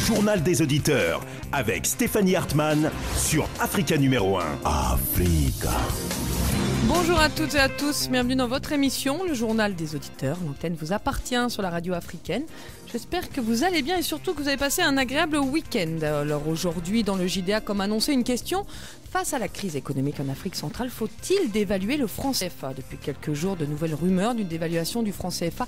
journal des auditeurs avec Stéphanie Hartmann sur Africa numéro 1. Africa. Bonjour à toutes et à tous, bienvenue dans votre émission, le journal des auditeurs. L'antenne vous appartient sur la radio africaine. J'espère que vous allez bien et surtout que vous avez passé un agréable week-end. Alors aujourd'hui, dans le JDA, comme annoncé, une question. Face à la crise économique en Afrique centrale, faut-il dévaluer le franc CFA ? Depuis quelques jours, de nouvelles rumeurs d'une dévaluation du franc CFA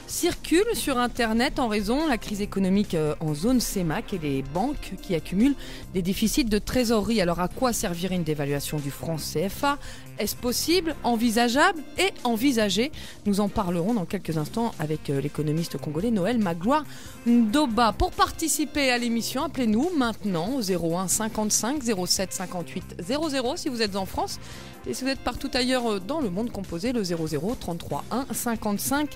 circulent sur Internet en raison de la crise économique en zone CEMAC et les banques qui accumulent des déficits de trésorerie. Alors à quoi servirait une dévaluation du franc CFA ? Est-ce possible, envisageable et envisagé ? Nous en parlerons dans quelques instants avec l'économiste congolais Noël Magloire Ndoba. Pour participer à l'émission, appelez-nous maintenant au 01 55 07 58 00 si vous êtes en France. Et si vous êtes partout ailleurs dans le monde, composez le 00 33 1 55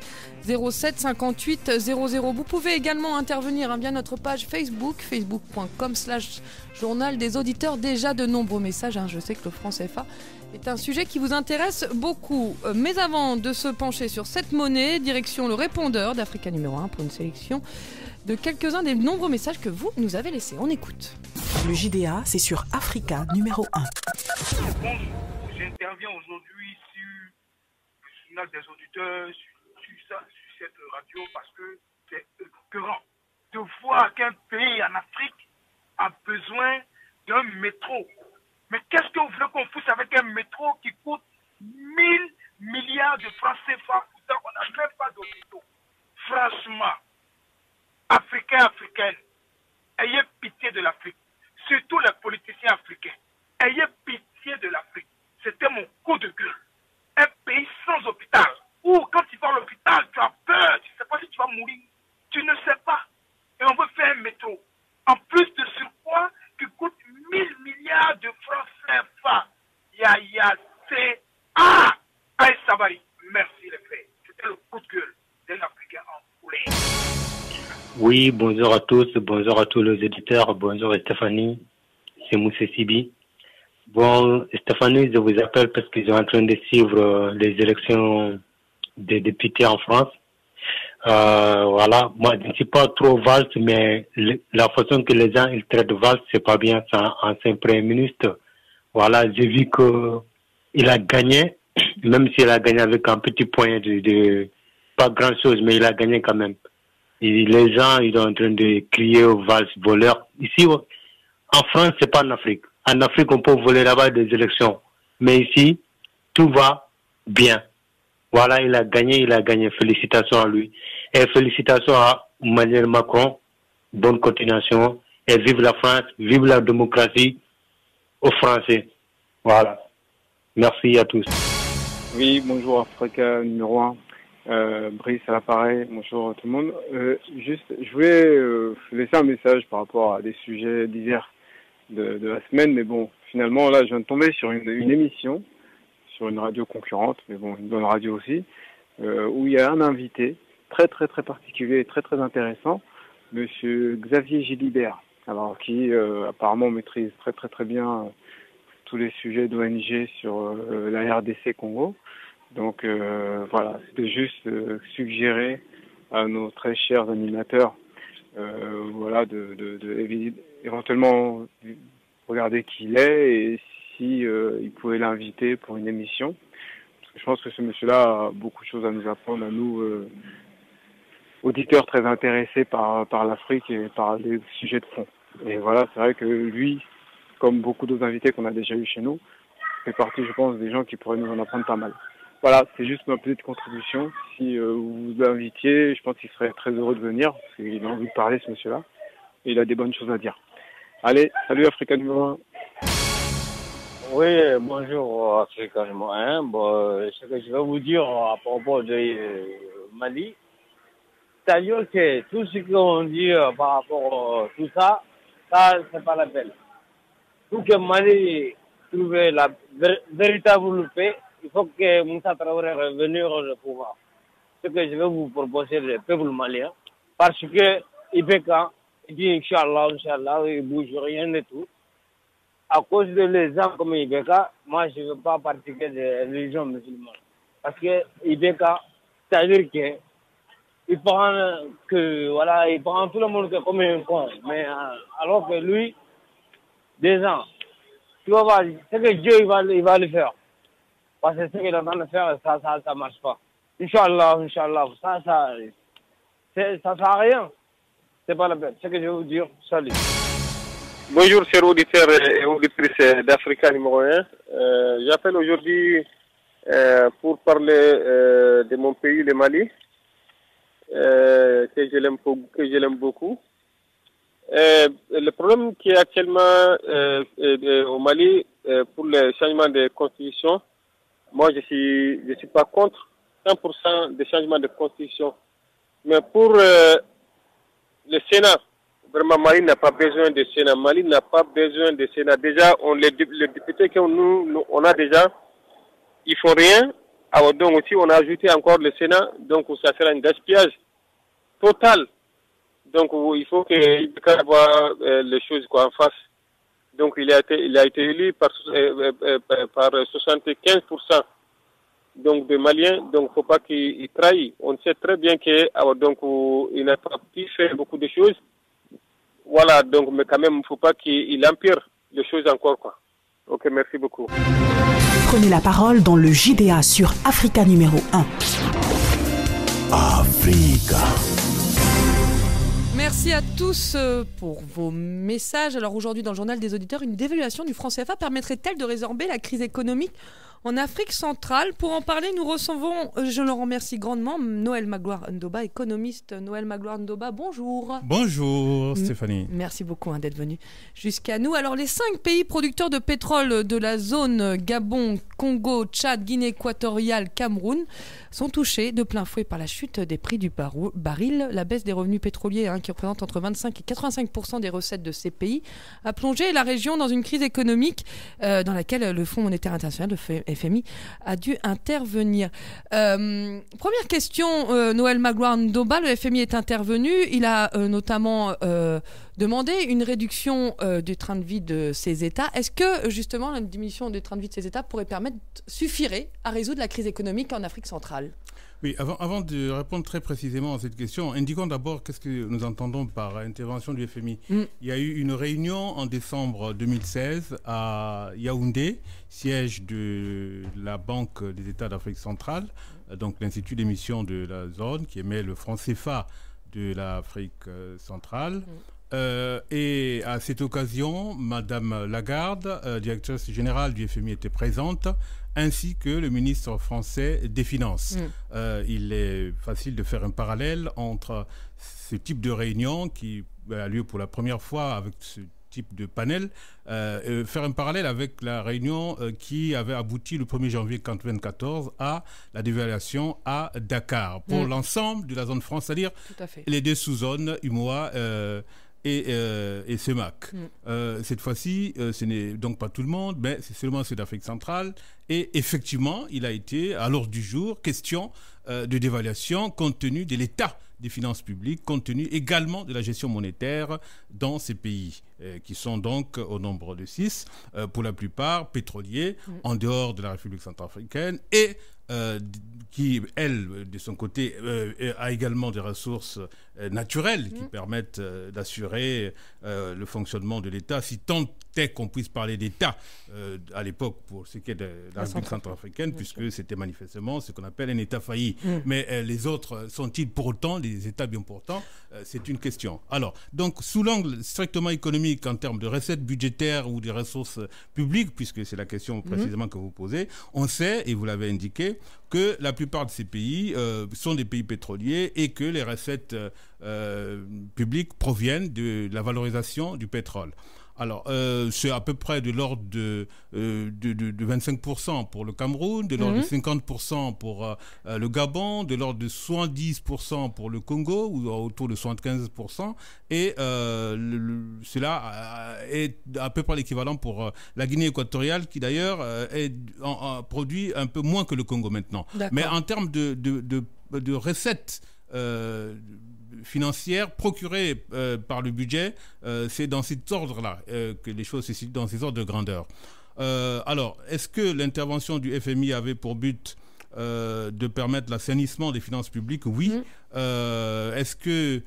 07 58 00. Vous pouvez également intervenir via notre page Facebook, facebook.com/journal des auditeurs. Déjà de nombreux messages, je sais que le franc CFA est un sujet qui vous intéresse beaucoup. Mais avant de se pencher sur cette monnaie, direction le répondeur d'Africa numéro 1 pour une sélection de quelques-uns des nombreux messages que vous nous avez laissés. On écoute. Le JDA, c'est sur Africa numéro 1. Bonjour, j'interviens aujourd'hui sur le journal des auditeurs, sur cette radio, parce que c'est écœurant de voir qu'un pays en Afrique a besoin d'un métro. Mais qu'est-ce que vous voulez qu'on foute avec un métro qui coûte 1000 milliards de francs CFA, donc on n'a même pas d'hôpitaux. Franchement, Africains, Africaines, ayez pitié de l'Afrique, surtout les politiciens africains. Ayez pitié de l'Afrique. C'était mon coup de gueule. Un pays sans hôpital, où quand tu vas à l'hôpital, tu as peur, tu ne sais pas si tu vas mourir. Tu ne sais pas. Et on veut faire un métro. En plus de surpoids, qui coûte 1000 milliards de francs CFA. Aïe Savary. Merci les frères. C'était le coup de gueule d'un Africain en poulet. Oui, bonjour à tous les éditeurs, bonjour Stéphanie, c'est Moussa Sibi. Bon, Stéphanie, je vous appelle parce que je suis en train de suivre les élections des députés en France. Voilà, moi je ne suis pas trop valse, mais la façon que les gens ils traitent valse, c'est pas bien, c'est un ancien premier ministre. Voilà, j'ai vu que il a gagné, même s'il a gagné avec un petit point de pas grand chose, mais il a gagné quand même. Et les gens, ils sont en train de crier au valse voleur. Ici, en France, c'est pas en Afrique. En Afrique, on peut voler là-bas des élections. Mais ici, tout va bien. Voilà, il a gagné. Félicitations à lui. Et félicitations à Emmanuel Macron. Bonne continuation. Et vive la France, vive la démocratie aux Français. Voilà. Merci à tous. Oui, bonjour Africa numéro 1. Brice à l'appareil, bonjour tout le monde. Je voulais laisser un message par rapport à des sujets divers de la semaine, mais bon, finalement là je viens de tomber sur une émission, sur une radio concurrente, mais bon, une bonne radio aussi, où il y a un invité très très très particulier et très très intéressant, monsieur Xavier Gilibert, alors qui apparemment maîtrise très très très bien tous les sujets d'ONG sur la RDC Congo. Donc voilà, c'était juste suggérer à nos très chers animateurs, voilà, de éventuellement regarder qui il est et si ils pouvaient l'inviter pour une émission. Parce que je pense que ce monsieur-là a beaucoup de choses à nous apprendre, à nous auditeurs très intéressés par l'Afrique et par les sujets de fond. Et voilà, c'est vrai que lui, comme beaucoup d'autres invités qu'on a déjà eu chez nous, fait partie, je pense, des gens qui pourraient nous en apprendre pas mal. Voilà, c'est juste ma petite contribution. Si vous l'invitiez, je pense qu'il serait très heureux de venir, parce qu'il a envie de parler, ce monsieur-là, et il a des bonnes choses à dire. Allez, salut Africa numéro 1. Oui, bonjour Africa numéro 1. Bon, ce que je vais vous dire à propos de Mali, c'est-à-dire que tout ce qu'on dit par rapport à tout ça, c'est pas la peine. Pour que Mali trouve la véritable paix, il faut que Moussa Traoré revienne au pouvoir. Ce que je vais vous proposer, le peuple malien, parce que IBK, il dit Inch'Allah, il ne bouge rien du tout. À cause de les gens comme IBK, moi je ne veux pas pratiquer de religion musulmane. Parce que IBK, c'est-à-dire que il prend il prend tout le monde comme un con. Mais alors que lui, des gens, tu vas voir, c'est que Dieu il va le faire. Parce que ce qu'il est en train de faire, ça marche pas. Inch'Allah, ça sert à rien. C'est pas la peine. C'est ce que je vais vous dire. Salut. Bonjour, chers auditeurs et auditrices d'Africa numéro 1. J'appelle aujourd'hui pour parler de mon pays, le Mali, que je l'aime beaucoup. Le problème qui est actuellement au Mali pour le changement de constitution, moi je suis pas contre 100% des changements de constitution. Mais pour le Sénat, vraiment Mali n'a pas besoin de Sénat. Mali n'a pas besoin de Sénat. Déjà, les députés qu'on a déjà, ils font rien. Alors donc aussi, on a ajouté encore le Sénat. Donc ça sera un gaspillage total. Donc il faut qu'il y avoir les choses en face. Donc il a été élu par 75% donc de Maliens. Donc il ne faut pas qu'il trahisse. On sait très bien qu'il n'a pas pu faire beaucoup de choses. Voilà, donc mais quand même il ne faut pas qu'il empire les choses encore quoi. Ok, merci beaucoup. Prenez la parole dans le JDA sur Africa numéro 1. Africa. Merci à tous pour vos messages. Alors aujourd'hui dans le journal des auditeurs, une dévaluation du franc CFA permettrait-elle de résorber la crise économique en Afrique centrale? Pour en parler, nous recevons, je le remercie grandement, Noël Magloire-Ndoba, économiste. Noël Magloire-Ndoba, bonjour. Bonjour Stéphanie. Merci beaucoup d'être venu jusqu'à nous. Alors les 5 pays producteurs de pétrole de la zone Gabon, Congo, Tchad, Guinée équatoriale, Cameroun sont touchés de plein fouet par la chute des prix du baril. La baisse des revenus pétroliers, qui représente entre 25 et 85% des recettes de ces pays, a plongé la région dans une crise économique dans laquelle le Fonds monétaire international, le FMI, a dû intervenir. Première question, Noël Magloire-Ndoba, le FMI est intervenu. Il a notamment demandé une réduction du train de vie de ces États. Est-ce que justement la diminution du train de vie de ces États suffirait à résoudre la crise économique en Afrique centrale? Oui, avant de répondre très précisément à cette question, indiquons d'abord qu'est-ce que nous entendons par intervention du FMI. Il y a eu une réunion en décembre 2016 à Yaoundé, siège de la Banque des États d'Afrique centrale, donc l'Institut d'émission de la zone qui émet le franc CFA de l'Afrique centrale. Et à cette occasion, Madame Lagarde, directrice générale du FMI, était présente, ainsi que le ministre français des Finances. Il est facile de faire un parallèle entre ce type de réunion qui a lieu pour la première fois avec ce type de panel, faire un parallèle avec la réunion qui avait abouti le 1er janvier 2014 à la dévaluation à Dakar pour l'ensemble de la zone franc, c'est-à-dire les deux sous-zones, UMOA et CEMAC. Cette fois-ci, ce n'est donc pas tout le monde, mais c'est seulement ceux d'Afrique centrale. Et effectivement, il a été à l'ordre du jour question de dévaluation compte tenu de l'état des finances publiques, compte tenu également de la gestion monétaire dans ces pays, qui sont donc au nombre de 6, pour la plupart pétroliers, en dehors de la République centrafricaine, et qui, elle, de son côté, a également des ressources naturelles qui permettent d'assurer le fonctionnement de l'État, si tant est qu'on puisse parler d'État à l'époque pour ce qui est de la République centrafricaine, puisque c'était manifestement ce qu'on appelle un État failli. Mais les autres sont-ils pour autant des États bien portants? C'est une question. Alors, donc, sous l'angle strictement économique en termes de recettes budgétaires ou des ressources publiques, puisque c'est la question précisément que vous posez, on sait, et vous l'avez indiqué, que la plupart de ces pays sont des pays pétroliers et que les recettes publiques proviennent de la valorisation du pétrole. Alors, c'est à peu près de l'ordre de 25% pour le Cameroun, de l'ordre de 50% pour le Gabon, de l'ordre de 70% pour le Congo, ou autour de 75%. Et cela est à peu près l'équivalent pour la Guinée équatoriale, qui d'ailleurs produit un peu moins que le Congo maintenant. Mais en termes de recettes financières procurées par le budget, c'est dans cet ordre-là que les choses se situent, dans ces ordres de grandeur. Alors, est-ce que l'intervention du FMI avait pour but de permettre l'assainissement des finances publiques, oui. Est-ce que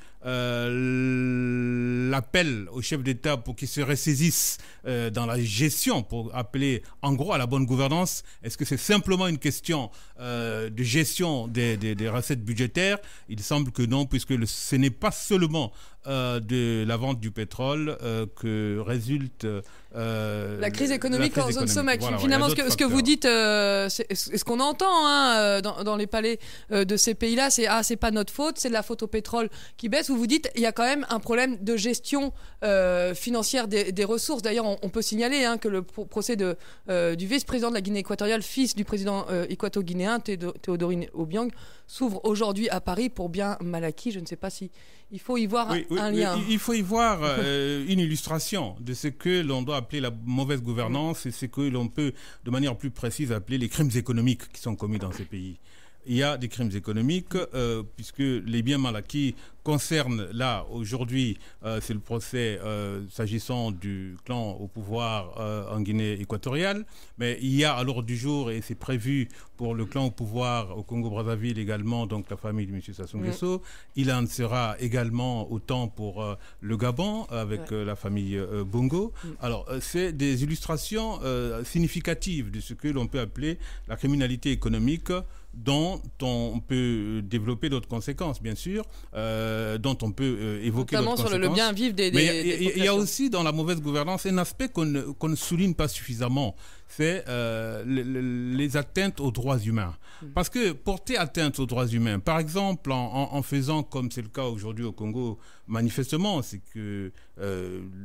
l'appel au chef d'État pour qu'il se ressaisisse dans la gestion, pour appeler en gros à la bonne gouvernance, est-ce que c'est simplement une question de gestion des recettes budgétaires? Il semble que non, puisque ce n'est pas seulement de la vente du pétrole que résulte la crise économique en zone SOMAC. Voilà, finalement, ce que vous dites, c'est ce qu'on entend dans les palais de ces pays-là, c'est pas notre faute, c'est de la faute au pétrole qui baisse. Vous dites il y a quand même un problème de gestion financière des ressources. D'ailleurs, on peut signaler que le procès du vice-président de la Guinée équatoriale, fils du président équato-guinéen Théodorine Obiang, s'ouvre aujourd'hui à Paris pour bien mal acquis. Je ne sais pas si il faut y voir un lien. Il faut y voir une illustration de ce que l'on doit appeler la mauvaise gouvernance et ce que l'on peut, de manière plus précise, appeler les crimes économiques qui sont commis dans ces pays. Il y a des crimes économiques puisque les biens mal acquis concernent là, aujourd'hui, c'est le procès s'agissant du clan au pouvoir en Guinée équatoriale, mais il y a à l'ordre du jour, et c'est prévu pour le clan au pouvoir au Congo-Brazzaville également, donc la famille de M. Sassou Nguesso. Il en sera également autant pour le Gabon avec la famille Bongo. Alors, c'est des illustrations significatives de ce que l'on peut appeler la criminalité économique, dont on peut développer d'autres conséquences, bien sûr, dont on peut évoquer d'autres conséquences. Notamment sur le bien vivre des il y a aussi dans la mauvaise gouvernance un aspect qu'on ne souligne pas suffisamment, c'est les atteintes aux droits humains. Parce que porter atteinte aux droits humains, par exemple en faisant, comme c'est le cas aujourd'hui au Congo, manifestement, c'est que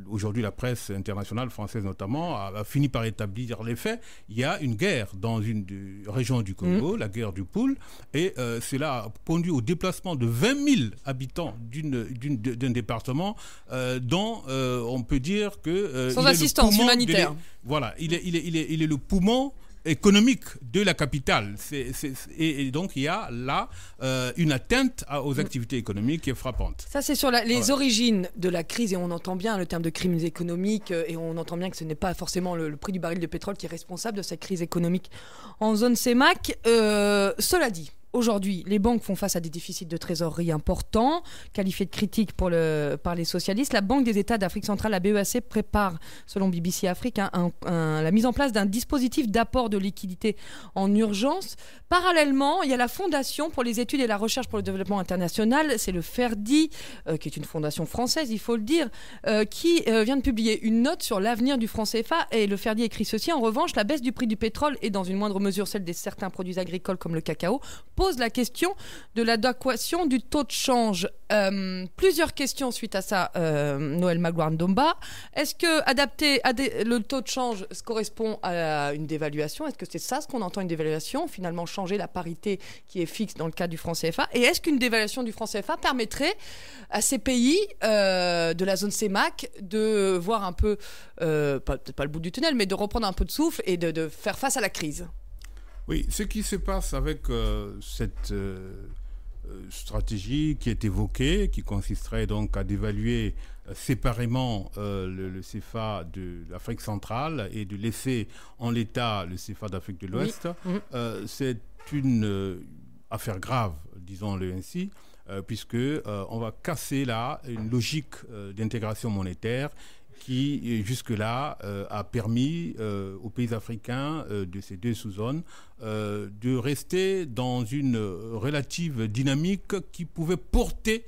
aujourd'hui la presse internationale, française notamment, a fini par établir les faits. Il y a une guerre dans une région du Congo, la guerre du Poul, et cela a conduit au déplacement de 20 000 habitants d'un département dont on peut dire que... sans assistance humanitaire. Voilà, il est le poumon économique de la capitale. Et donc, il y a là une atteinte aux activités économiques qui est frappante. Ça, c'est sur les origines de la crise, et on entend bien le terme de crimes économiques, et on entend bien que ce n'est pas forcément le prix du baril de pétrole qui est responsable de cette crise économique en zone CEMAC. Cela dit, aujourd'hui, les banques font face à des déficits de trésorerie importants, qualifiés de critiques par les socialistes. La Banque des États d'Afrique centrale, la BEAC, prépare, selon BBC Afrique, la mise en place d'un dispositif d'apport de liquidités en urgence. Parallèlement, il y a la Fondation pour les études et la recherche pour le développement international, c'est le FERDI, qui est une fondation française, il faut le dire, qui vient de publier une note sur l'avenir du franc CFA. Et le FERDI écrit ceci: en revanche, la baisse du prix du pétrole et dans une moindre mesure celle de certains produits agricoles comme le cacao pose la question de l'adéquation du taux de change. Plusieurs questions suite à ça, Noël Magouarndomba. Est-ce que adapter le taux de change correspond à une dévaluation? Est-ce que c'est ça ce qu'on entend, une dévaluation? Finalement, changer la parité qui est fixe dans le cas du franc CFA. Et est-ce qu'une dévaluation du franc CFA permettrait à ces pays de la zone CEMAC de voir un peu, peut-être pas le bout du tunnel, mais de reprendre un peu de souffle et de faire face à la crise? Oui, ce qui se passe avec cette stratégie qui est évoquée, qui consisterait donc à dévaluer séparément le CFA de l'Afrique centrale et de laisser en l'état le CFA d'Afrique de l'Ouest, c'est une affaire grave, disons-le ainsi, puisque on va casser là une logique d'intégration monétaire qui, jusque-là, a permis aux pays africains de ces deux sous-zones de rester dans une relative dynamique qui pouvait porter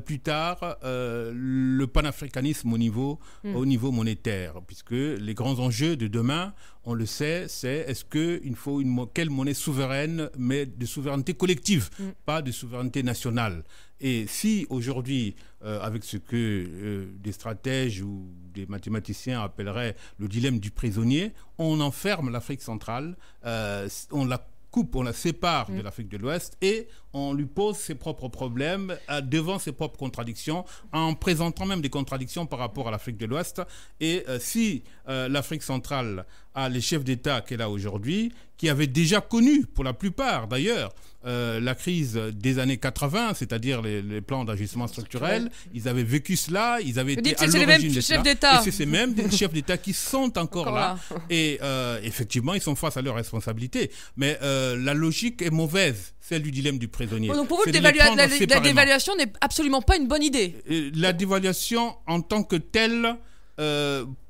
plus tard le panafricanisme au niveau monétaire, puisque les grands enjeux de demain, on le sait, c'est est-ce qu'il faut quelle monnaie souveraine, mais de souveraineté collective, pas de souveraineté nationale. Et si aujourd'hui, avec ce que des stratèges ou des mathématiciens appelleraient le dilemme du prisonnier, on enferme l'Afrique centrale, on la coupe, on la sépare de l'Afrique de l'Ouest et on lui pose ses propres problèmes devant ses propres contradictions, en présentant même des contradictions par rapport à l'Afrique de l'Ouest. Et si l'Afrique centrale à les chefs d'État qu'elle a aujourd'hui, qui avaient déjà connu, pour la plupart d'ailleurs, la crise des années 80, c'est-à-dire les plans d'ajustement structurel. Ils avaient vécu cela, ils avaient été à l'origine de cela. Et c'est ces mêmes chefs d'État qui sont encore là. Et effectivement, ils sont face à leurs responsabilités. Mais la logique est mauvaise, celle du dilemme du prisonnier. Donc pour vous, la dévaluation n'est absolument pas une bonne idée. La dévaluation en tant que telle...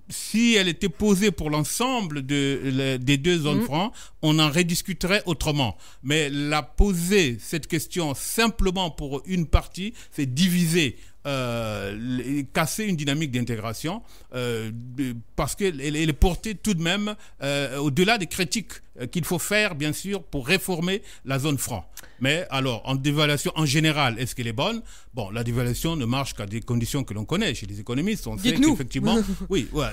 si elle était posée pour l'ensemble des deux zones francs, on en rediscuterait autrement. Mais la poser, cette question, simplement pour une partie, c'est diviser, casser une dynamique d'intégration, parce qu'elle est portée tout de même au-delà des critiques qu'il faut faire, bien sûr, pour réformer la zone franc. Mais alors, en dévaluation en général, est-ce qu'elle est bonne? Bon, la dévaluation ne marche qu'à des conditions que l'on connaît. Chez les économistes, on sait qu'effectivement... Oui, ouais,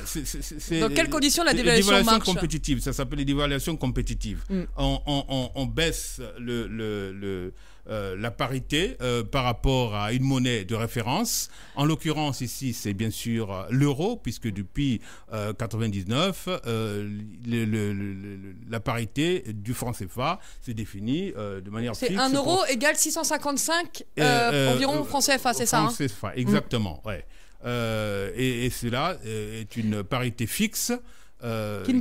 dans quelles conditions la dévaluation marche? Compétitive, ça s'appelle les dévaluations compétitives. On baisse la parité par rapport à une monnaie de référence. En l'occurrence, ici, c'est bien sûr l'euro, puisque depuis 1999, la parité du franc CFA s'est définie de manière fixe. C'est 1 euro égale 655 environ franc CFA, c'est ça? Franc CFA, exactement, ouais. Et cela est une parité fixe. Qui ne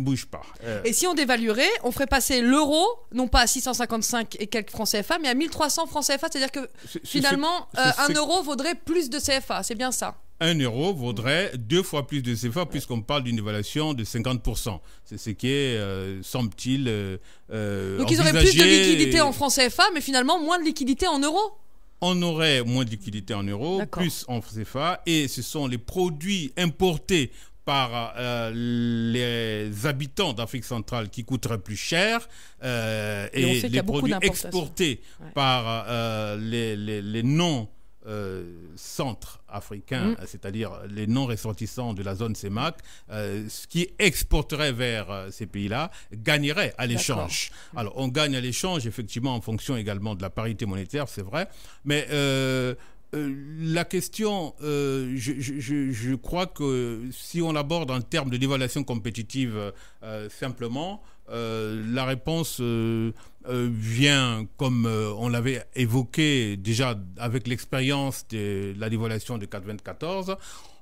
bouge pas. Et si on dévaluerait, on ferait passer l'euro, non pas à 655 et quelques francs CFA, mais à 1300 francs CFA, c'est-à-dire que finalement, 1 euro vaudrait plus de CFA, c'est bien ça? 1 euro vaudrait 2 fois plus de CFA, puisqu'on parle d'une dévaluation de 50%. C'est ce qui est, semble-t-il, donc ils auraient plus de liquidité en francs CFA, mais finalement moins de liquidité en euros? On aurait moins de liquidité en euros, plus en CFA, et ce sont les produits importés par les habitants d'Afrique centrale qui coûteraient plus cher, et les produits exportés par les non-centres africains, c'est-à-dire les non-ressortissants de la zone CEMAC, ce qui exporterait vers ces pays-là, gagnerait à l'échange. Alors, on gagne à l'échange, effectivement, en fonction également de la parité monétaire, c'est vrai, mais... la question, je crois que si on l'aborde en termes de dévaluation compétitive simplement, la réponse vient, comme on l'avait évoqué déjà avec l'expérience de la dévaluation de 1994.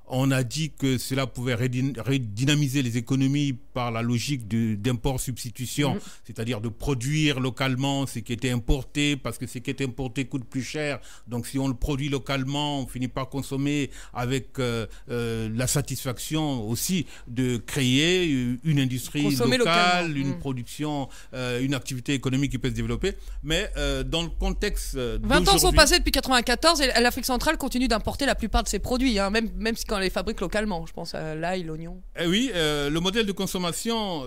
On a dit que cela pouvait redynamiser les économies par la logique d'import-substitution, c'est-à-dire de produire localement ce qui était importé, parce que ce qui est importé coûte plus cher. Donc si on le produit localement, on finit par consommer avec la satisfaction aussi de créer une industrie locale, une production, une activité économique qui peut se développer. Mais dans le contexte 20 ans sont passés depuis 1994 et l'Afrique centrale continue d'importer la plupart de ses produits, hein, même si on les fabrique localement, je pense à l'ail, l'oignon. Oui, le modèle de consommation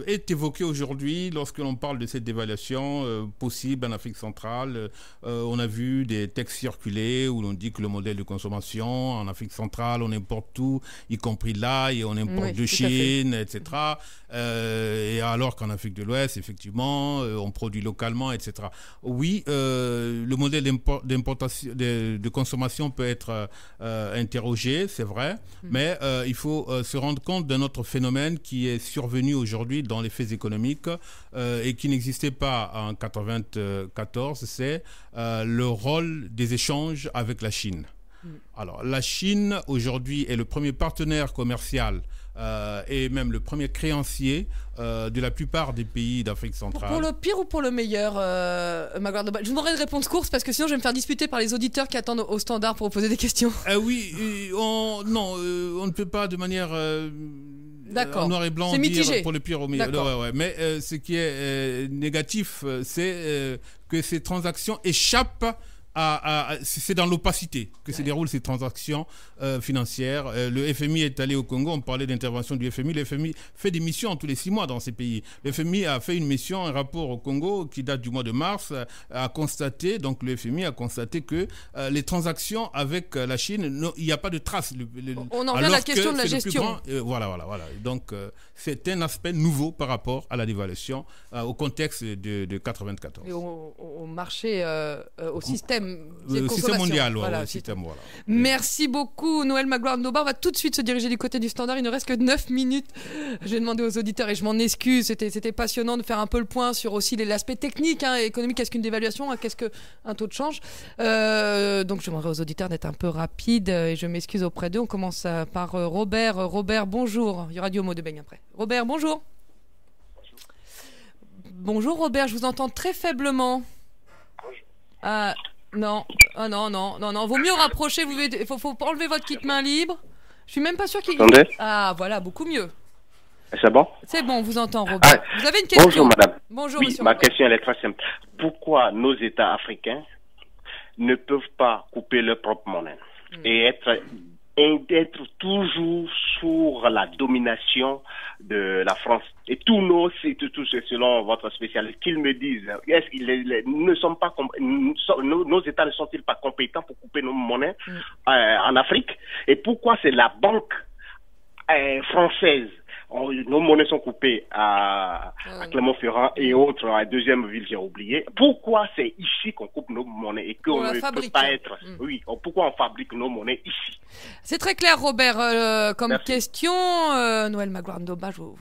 est évoqué aujourd'hui lorsque l'on parle de cette dévaluation possible en Afrique centrale. On a vu des textes circuler où l'on dit que le modèle de consommation en Afrique centrale, on importe tout, y compris l'ail, on importe de Chine, etc. Et alors qu'en Afrique de l'Ouest, effectivement, on produit localement, etc. Oui, le modèle d'importation, de consommation peut être interrogé, c'est vrai, mais il faut se rendre compte d'un autre phénomène qui est survenu aujourd'hui dans les faits économiques et qui n'existait pas en 1994, c'est le rôle des échanges avec la Chine. Alors, la Chine, aujourd'hui, est le premier partenaire commercial et même le premier créancier de la plupart des pays d'Afrique centrale. Pour le pire ou pour le meilleur, Magloire Dobal? Je vous demanderai une réponse courte parce que sinon je vais me faire disputer par les auditeurs qui attendent au standard pour poser des questions. Oui, on ne peut pas de manière noir et blanc dire pour le pire ou le meilleur. Mais ce qui est négatif, c'est que ces transactions échappent c'est dans l'opacité que se déroulent ces transactions financières. Le FMI est allé au Congo, on parlait d'intervention du FMI. Le FMI fait des missions tous les 6 mois dans ces pays. Le FMI a fait une mission, un rapport au Congo qui date du mois de mars, a constaté, donc le FMI a constaté que les transactions avec la Chine, il n'y a pas de traces. On en revient à la question de la gestion. Voilà. Donc c'est un aspect nouveau par rapport à la dévaluation, au contexte de 1994. Et au marché, au système système de système mondial, voilà, système, voilà. Merci beaucoup, Noël Magloire-Ndoba. On va tout de suite se diriger du côté du standard. Il ne reste que 9 minutes. Je vais demander aux auditeurs, et je m'en excuse, c'était passionnant de faire un peu le point sur aussi l'aspect technique, économique. Qu'est-ce qu'une dévaluation, qu'est-ce qu'un taux de change. Donc je demanderai aux auditeurs d'être un peu rapides et je m'excuse auprès d'eux. On commence par Robert. Robert, bonjour. Il y aura du homo de beigne après. Robert, bonjour. Bonjour Robert, je vous entends très faiblement. Non. Vaut mieux rapprocher. Il faut enlever votre kit main libre. Je suis même pas sûr qu'il. Attendez. Ah voilà, beaucoup mieux. C'est bon? C'est bon, on vous entend, Robert. Vous avez une question? Bonjour madame. Bonjour oui, monsieur. Ma question elle est très simple. Pourquoi nos États africains ne peuvent pas couper leur propre monnaie et être toujours sous la domination de la France? Et tous selon votre spécialiste, qu'ils me disent, est-ce qu'ils ne sont pas nos États ne sont-ils pas compétents pour couper nos monnaies en Afrique? Et pourquoi c'est la banque française? Nos monnaies sont coupées à Clermont-Ferrand et autres, à la deuxième ville, j'ai oublié. Pourquoi c'est ici qu'on coupe nos monnaies et qu'on ne peut pas être... Oui, pourquoi on fabrique nos monnaies ici? C'est très clair, Robert, comme Merci. Question. Noël Magloire-Ndoba, je vous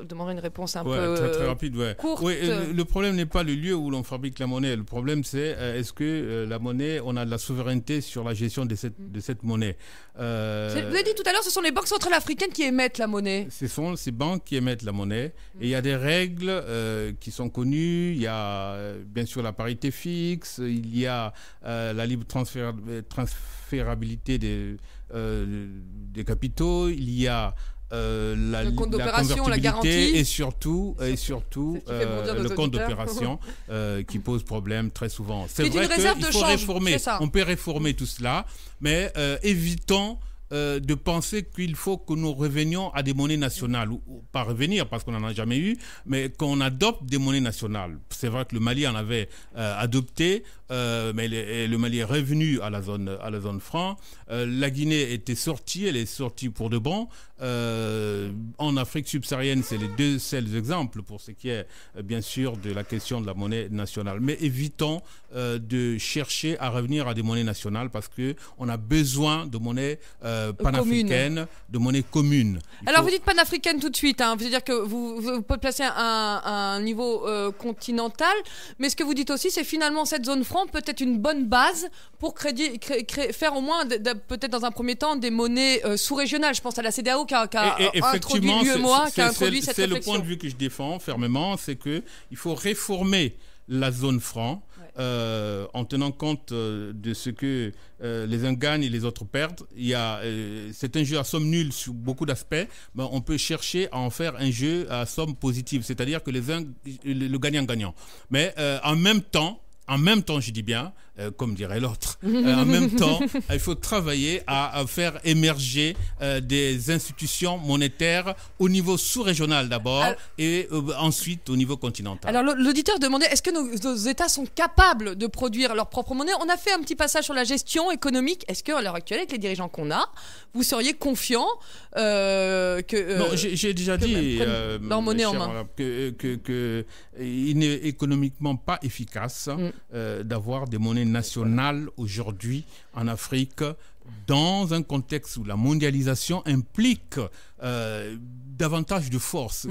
demanderai une réponse un peu très rapide. courte. Oui, le problème n'est pas le lieu où l'on fabrique la monnaie. Le problème, c'est est-ce que la monnaie, on a de la souveraineté sur la gestion de cette monnaie. Vous avez dit tout à l'heure, ce sont les banques centrales africaines qui émettent la monnaie. Ce sont ces banques qui émettent la monnaie. Et il y a des règles qui sont connues. Il y a bien sûr la parité fixe. Il y a la libre transférabilité des capitaux. Il y a le compte d'opération, la garantie et surtout le compte d'opération qui pose problème très souvent. C'est vrai qu'il faut réformer. On peut réformer tout cela, mais évitons de penser qu'il faut que nous revenions à des monnaies nationales, ou pas revenir parce qu'on n'en a jamais eu, mais qu'on adopte des monnaies nationales. C'est vrai que le Mali en avait adopté, mais le Mali est revenu à la zone franc. La Guinée était sortie, elle est sortie pour de bon. En Afrique subsaharienne, c'est les deux seuls exemples pour ce qui est bien sûr de la question de la monnaie nationale. Mais évitons de chercher à revenir à des monnaies nationales parce qu'on a besoin de monnaies panafricaines, de monnaie commune. Alors vous dites panafricaine tout de suite, c'est-à-dire que vous pouvez placer un niveau continental, mais ce que vous dites aussi, c'est finalement cette zone franc peut être une bonne base pour faire au moins, peut-être dans un premier temps, des monnaies sous-régionales. Je pense à la CEDEAO qui a introduit l'UEMOA, qui a introduit cette réflexion. C'est le point de vue que je défends fermement, c'est qu'il faut réformer la zone franc en tenant compte de ce que les uns gagnent et les autres perdent. C'est un jeu à somme nulle sur beaucoup d'aspects, mais on peut chercher à en faire un jeu à somme positive, c'est-à-dire que les uns, le gagnant-gagnant. Mais en même temps, je dis bien, comme dirait l'autre, en même temps, il faut travailler à faire émerger des institutions monétaires au niveau sous-régional d'abord et ensuite au niveau continental. Alors l'auditeur demandait, est-ce que nos États sont capables de produire leur propre monnaie? On a fait un petit passage sur la gestion économique. Est-ce qu'à l'heure actuelle, avec les dirigeants qu'on a, vous seriez confiant que... Non, j'ai déjà dit, leur monnaie en main. Il n'est économiquement pas efficace d'avoir des monnaies nationales aujourd'hui en Afrique dans un contexte où la mondialisation implique davantage de force,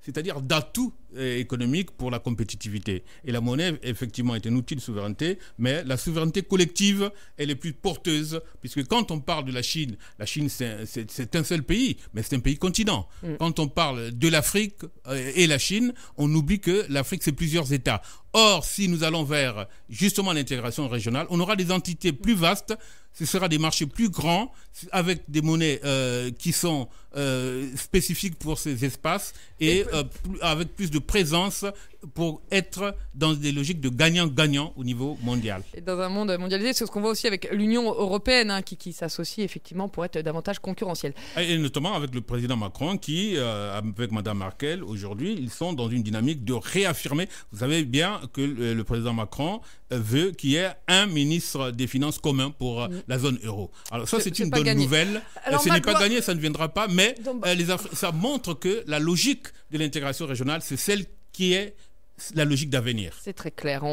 c'est-à-dire d'atouts économiques pour la compétitivité. Et la monnaie, effectivement, est un outil de souveraineté, mais la souveraineté collective, elle est plus porteuse, puisque quand on parle de la Chine, c'est un seul pays, mais c'est un pays continent. Quand on parle de l'Afrique et la Chine, on oublie que l'Afrique, c'est plusieurs États. Or, si nous allons vers justement l'intégration régionale, on aura des entités plus vastes, ce sera des marchés plus grands, avec des monnaies qui sont spécifiques pour ces espaces et avec plus de présence pour être dans des logiques de gagnant-gagnant au niveau mondial. Et dans un monde mondialisé, c'est ce qu'on voit aussi avec l'Union européenne qui s'associe effectivement pour être davantage concurrentielle. Et notamment avec le président Macron qui, avec Mme Merkel, aujourd'hui, ils sont dans une dynamique de réaffirmer. Vous savez bien que le président Macron veut qu'il y ait un ministre des Finances commun pour la zone euro. Alors ça, c'est une bonne nouvelle. Ce n'est pas gagné, ça ne viendra pas, mais ça montre que la logique de l'intégration régionale, c'est celle qui est la logique d'avenir. C'est très clair.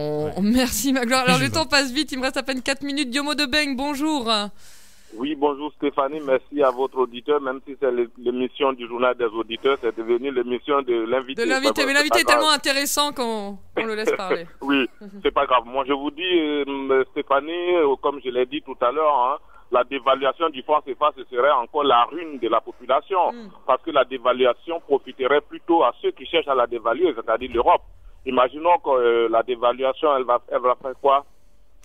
Merci Magloire. Alors le temps passe vite, il me reste à peine 4 minutes. Diomo de Beng, bonjour. Oui, bonjour Stéphanie, merci à votre auditeur, même si c'est l'émission du journal des auditeurs, c'est devenu l'émission de l'invité. De l'invité, mais l'invité est tellement intéressant qu'on le laisse parler. Oui, c'est pas grave. Moi je vous dis, Stéphanie, comme je l'ai dit tout à l'heure, hein, la dévaluation du franc CFA, ce serait encore la ruine de la population, parce que la dévaluation profiterait plutôt à ceux qui cherchent à la dévaluer, c'est-à-dire l'Europe. Imaginons que la dévaluation, elle va faire quoi?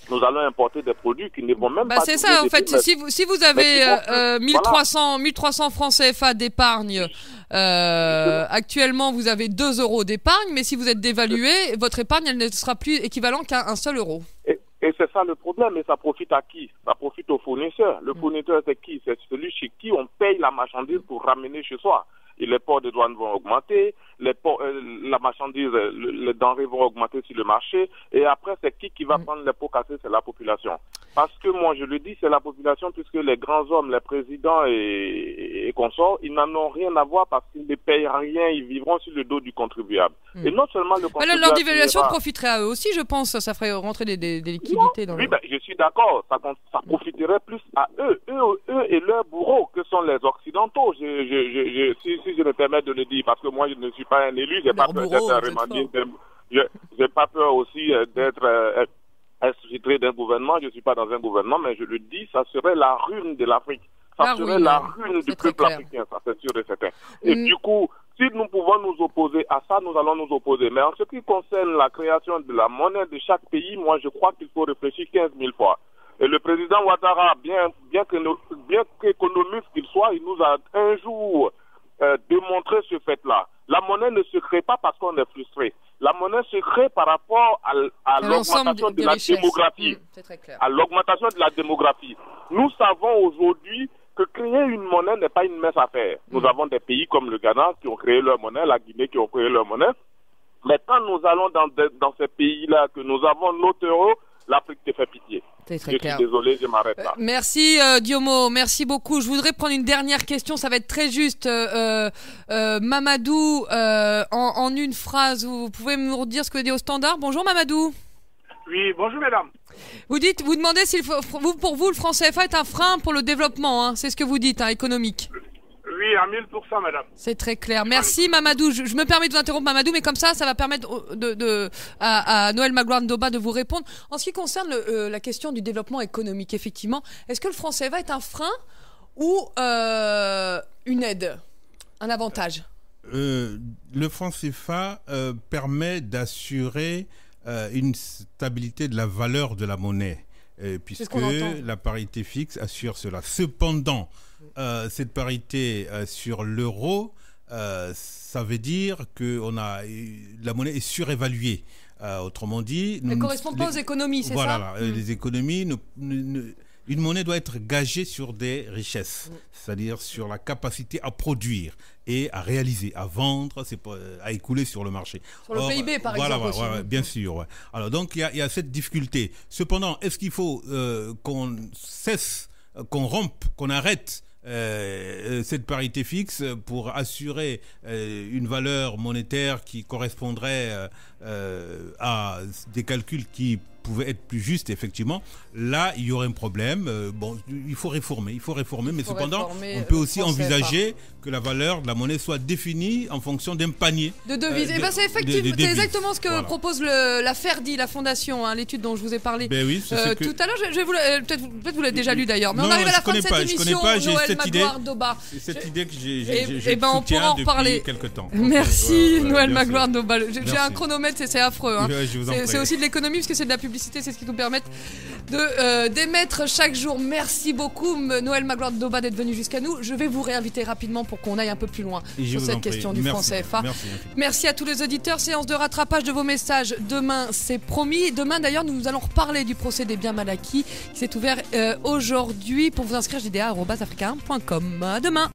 Nous allons importer des produits qui ne vont même pas... C'est ça, en fait. Si vous avez 1300 francs CFA d'épargne, actuellement, vous avez 2 euros d'épargne, mais si vous êtes dévalué, votre épargne, elle ne sera plus équivalente qu'à un seul euro. Et c'est ça le problème, et ça profite à qui? Ça profite aux fournisseurs. Le fournisseur, c'est qui? C'est celui chez qui on paye la marchandise pour ramener chez soi. Et les ports de douane vont augmenter, la marchandise, les denrées vont augmenter sur le marché, et après c'est qui va prendre les pots cassés? C'est la population. Parce que moi je le dis, c'est la population, puisque les grands hommes, les présidents et consorts, ils n'en ont rien à voir parce qu'ils ne payent rien, ils vivront sur le dos du contribuable. Et non seulement le contribuable... Leur dévaluation profiterait à eux aussi, je pense, ça ferait rentrer des liquidités dans je suis d'accord, ça profiterait plus à eux et leurs bourreaux, que sont les Occidentaux. Si je me permets de le dire, parce que moi je ne suis pas un élu, j'ai pas peur d'être un remanié, j'ai pas peur aussi d'être infiltré d'un gouvernement, je suis pas dans un gouvernement, mais je le dis, ça serait la ruine de l'Afrique, ça serait la ruine du peuple africain, ça c'est sûr et certain. Et du coup, si nous pouvons nous opposer à ça, nous allons nous opposer. Mais en ce qui concerne la création de la monnaie de chaque pays, moi je crois qu'il faut réfléchir 15 000 fois. Et le président Ouattara, bien qu'économiste qu'il soit, il nous a un jour démontré ce fait-là. La monnaie ne se crée pas parce qu'on est frustré. La monnaie se crée par rapport à l'augmentation de la démographie. C'est très clair. À l'augmentation de la démographie. Nous savons aujourd'hui que créer une monnaie n'est pas une mince affaire. Nous avons des pays comme le Ghana qui ont créé leur monnaie, la Guinée qui ont créé leur monnaie. Mais quand nous allons dans ces pays-là, que nous avons notre euro, l'Afrique te fait pitié. C'est très clair. Je suis désolé, je m'arrête là. Merci Diomo, merci beaucoup. Je voudrais prendre une dernière question, ça va être très juste. Mamadou, en une phrase, vous pouvez me redire ce que vous dites au standard? Bonjour Mamadou. Oui, bonjour mesdames. Vous demandez si pour vous le franc CFA est un frein pour le développement, hein, c'est ce que vous dites, hein, économique. Oui, à 1000%, madame. C'est très clair. Merci Mamadou. Je me permets de vous interrompre Mamadou, mais comme ça va permettre à Noël Magloire Ndoba de vous répondre. En ce qui concerne la question du développement économique, effectivement, est-ce que le franc CFA est un frein ou une aide, un avantage? Le franc CFA permet d'assurer une stabilité de la valeur de la monnaie, puisque la parité fixe assure cela. Cependant, cette parité sur l'euro, ça veut dire que la monnaie est surévaluée. Autrement dit... Elle ne correspond pas aux économies, c'est ça? Voilà, les économies... Une monnaie doit être gagée sur des richesses, c'est-à-dire sur la capacité à produire et à réaliser, à vendre, à écouler sur le marché. Sur le PIB, par exemple. Voilà, bien sûr. Ouais. Alors, donc, il y a cette difficulté. Cependant, est-ce qu'il faut qu'on cesse, qu'on rompe, qu'on arrête cette parité fixe pour assurer une valeur monétaire qui correspondrait à des calculs qui pouvaient être plus justes, effectivement? Là, il y aurait un problème. Il faut réformer, mais cependant, on peut aussi envisager que la valeur de la monnaie soit définie en fonction d'un panier de devises. C'est effectivement, c'est exactement ce que propose la FERDI, la fondation, hein, l'étude dont je vous ai parlé tout à l'heure. Peut-être vous l'avez déjà lu d'ailleurs. Mais on arrive à la fin de cette émission. Noël Magloire Ndoba. C'est cette idée que je on pourra en reparler depuis quelque temps. Merci Noël Magloire Ndoba. J'ai un chronomètre, c'est affreux. Hein. C'est aussi de l'économie parce que c'est de la publicité, c'est ce qui nous permet d'émettre chaque jour. Merci beaucoup Noël Magloire Ndoba d'être venu jusqu'à nous. Je vais vous réinviter rapidement pour qu'on aille un peu plus loin sur cette question du franc CFA. Merci à tous les auditeurs. Séance de rattrapage de vos messages. Demain, c'est promis. Demain, d'ailleurs, nous allons reparler du procès des biens mal acquis qui s'est ouvert aujourd'hui. Pour vous inscrire, jda@africain.com. À demain.